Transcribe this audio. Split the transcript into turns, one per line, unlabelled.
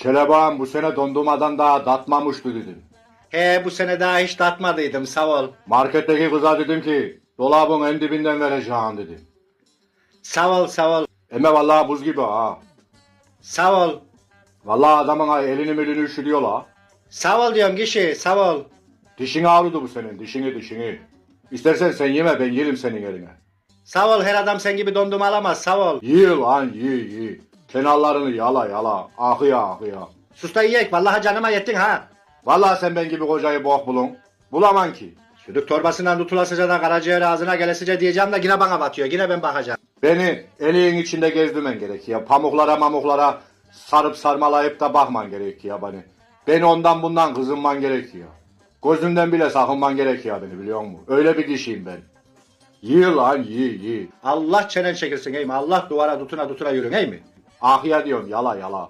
Kelebağım bu sene dondurmadan daha tatmamıştı dedim.
He bu sene daha hiç tatmadıydım sağ ol.
Marketteki kıza dedim ki dolabın en dibinden vereceğim dedim.
Sağ ol sağ ol.
Eme vallahi buz gibi ha.
Sağ ol.
Vallahi adamın elini üşüdüyor la.
Sağ ol diyorum kişi sağ ol.
Dişin ağrıdı bu senin dişini. İstersen sen yeme ben yerim senin eline.
Sağ ol her adam sen gibi dondurma alamaz sağ ol.
Yi lan yi. Kenarlarını yala. Ahıya.
Sus da yiyek vallahi canıma yettin ha.
Vallahi sen ben gibi kocayı bok bulun. Bulaman ki.
Südük torbasından tutulasıca da karaciğer ağzına gelesice diyeceğim de yine bana batıyor. Yine ben bakacağım.
Beni eliğin içinde gezdirmen gerekiyor. Pamuklara sarıp sarmalayıp da bakman gerekiyor beni. Beni ondan bundan kızınman gerekiyor. Gözümden bile sakınman gerekiyor beni biliyor musun? Öyle bir kişiyim ben. Yi lan yi.
Allah çenen çekilsin ey mi? Allah duvara tutuna yürün ey mi?
Ahya diyorum yala.